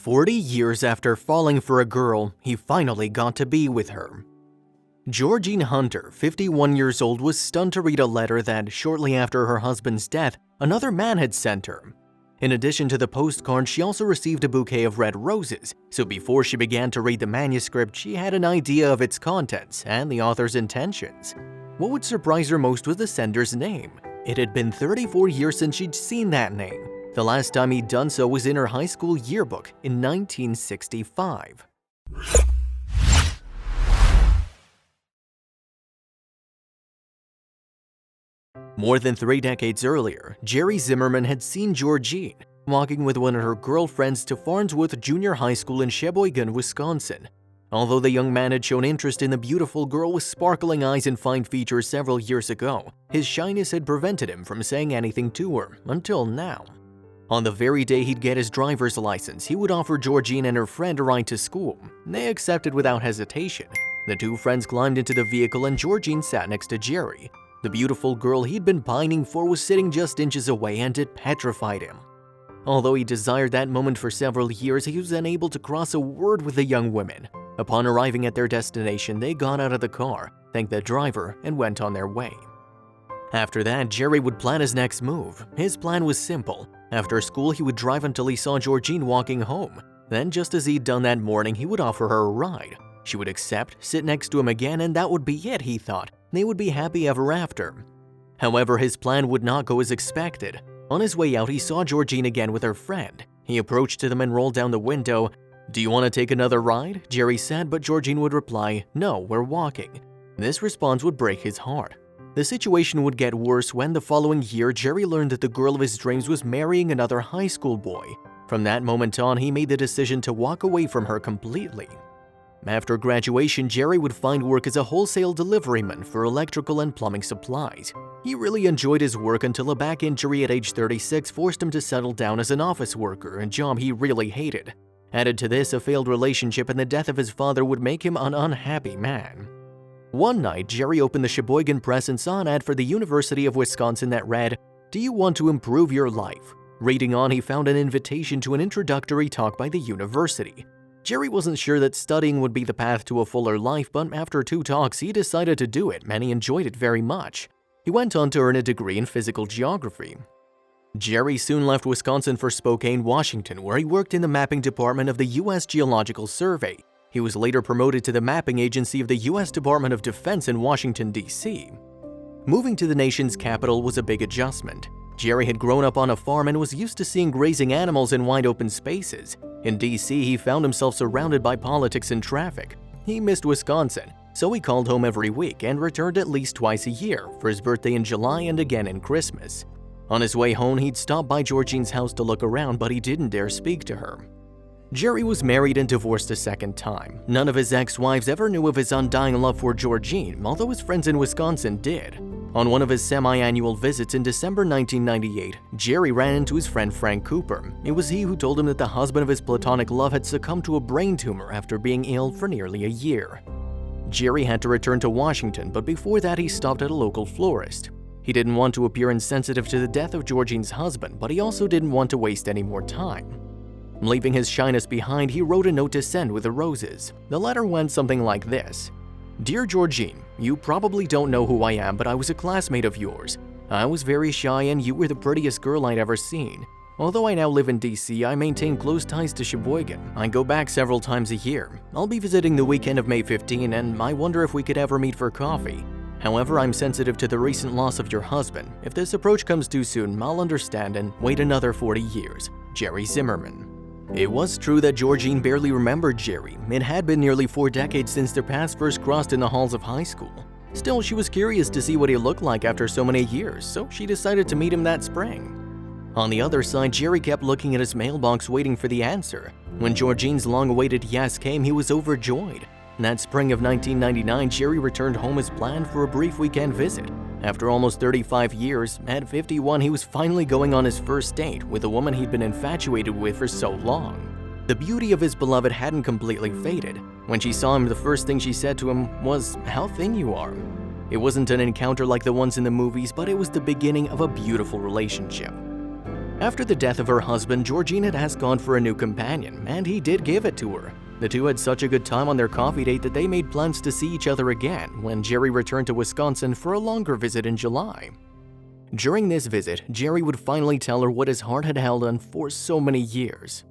40 years after falling for a girl, he finally got to be with her. Georgine Hunter, 51 years old, was stunned to read a letter that, shortly after her husband's death, another man had sent her. In addition to the postcard, she also received a bouquet of red roses, so before she began to read the manuscript, she had an idea of its contents and the author's intentions. What would surprise her most was the sender's name. It had been 34 years since she'd seen that name. The last time he'd done so was in her high school yearbook in 1965. More than 3 decades earlier, Jerry Zimmerman had seen Georgine walking with one of her girlfriends to Farnsworth Junior High School in Sheboygan, Wisconsin. Although the young man had shown interest in the beautiful girl with sparkling eyes and fine features several years ago, his shyness had prevented him from saying anything to her until now. On the very day he'd get his driver's license, he would offer Georgine and her friend a ride to school. They accepted without hesitation. The two friends climbed into the vehicle and Georgine sat next to Jerry. The beautiful girl he'd been pining for was sitting just inches away, and it petrified him. Although he desired that moment for several years, he was unable to cross a word with the young women. Upon arriving at their destination, they got out of the car, thanked the driver, and went on their way. After that, Jerry would plan his next move. His plan was simple. After school, he would drive until he saw Georgine walking home. Then, just as he'd done that morning, he would offer her a ride. She would accept, sit next to him again, and that would be it, he thought. They would be happy ever after. However, his plan would not go as expected. On his way out, he saw Georgine again with her friend. He approached them and rolled down the window. "Do you want to take another ride?" Jerry said, but Georgine would reply, "No, we're walking." This response would break his heart. The situation would get worse when the following year, Jerry learned that the girl of his dreams was marrying another high school boy. From that moment on, he made the decision to walk away from her completely. After graduation, Jerry would find work as a wholesale deliveryman for electrical and plumbing supplies. He really enjoyed his work until a back injury at age 36 forced him to settle down as an office worker, a job he really hated. Added to this, a failed relationship and the death of his father would make him an unhappy man. One night, Jerry opened the Sheboygan Press and saw an ad for the University of Wisconsin that read, "Do you want to improve your life?" Reading on, he found an invitation to an introductory talk by the university. Jerry wasn't sure that studying would be the path to a fuller life, but after 2 talks, he decided to do it, and he enjoyed it very much. He went on to earn a degree in physical geography. Jerry soon left Wisconsin for Spokane, Washington, where he worked in the mapping department of the U.S. Geological Survey. He was later promoted to the mapping agency of the U.S. Department of Defense in Washington, D.C. Moving to the nation's capital was a big adjustment. Jerry had grown up on a farm and was used to seeing grazing animals in wide open spaces. In D.C., he found himself surrounded by politics and traffic. He missed Wisconsin, so he called home every week and returned at least twice a year, for his birthday in July and again in Christmas. On his way home, he'd stop by Georgine's house to look around, but he didn't dare speak to her. Jerry was married and divorced a second time. None of his ex-wives ever knew of his undying love for Georgine, although his friends in Wisconsin did. On one of his semi-annual visits in December 1998, Jerry ran into his friend Frank Cooper. It was he who told him that the husband of his platonic love had succumbed to a brain tumor after being ill for nearly a year. Jerry had to return to Washington, but before that he stopped at a local florist. He didn't want to appear insensitive to the death of Georgine's husband, but he also didn't want to waste any more time. Leaving his shyness behind, he wrote a note to send with the roses. The letter went something like this. "Dear Georgine, you probably don't know who I am, but I was a classmate of yours. I was very shy and you were the prettiest girl I'd ever seen. Although I now live in DC, I maintain close ties to Sheboygan. I go back several times a year. I'll be visiting the weekend of May 15 and I wonder if we could ever meet for coffee. However, I'm sensitive to the recent loss of your husband. If this approach comes too soon, I'll understand and wait another 40 years. Jerry Zimmerman." It was true that Georgine barely remembered Jerry. It had been nearly 4 decades since their paths first crossed in the halls of high school. Still, she was curious to see what he looked like after so many years, so she decided to meet him that spring. On the other side, Jerry kept looking at his mailbox waiting for the answer. When Georgine's long-awaited yes came, he was overjoyed. That spring of 1999, Jerry returned home as planned for a brief weekend visit. After almost 35 years, at 51, he was finally going on his first date with a woman he'd been infatuated with for so long. The beauty of his beloved hadn't completely faded. When she saw him, the first thing she said to him was, "How thin you are." It wasn't an encounter like the ones in the movies, but it was the beginning of a beautiful relationship. After the death of her husband, Georgine had asked God for a new companion, and he did give it to her. The two had such a good time on their coffee date that they made plans to see each other again when Jerry returned to Wisconsin for a longer visit in July. During this visit, Jerry would finally tell her what his heart had held on for so many years.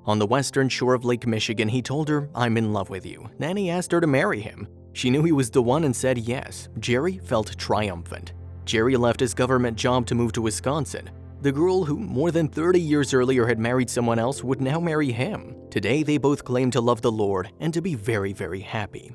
On the western shore of Lake Michigan, he told her, "I'm in love with you." Then he asked her to marry him. She knew he was the one and said yes. Jerry felt triumphant. Jerry left his government job to move to Wisconsin. The girl who more than 30 years earlier had married someone else would now marry him. Today, they both claim to love the Lord and to be very, very happy.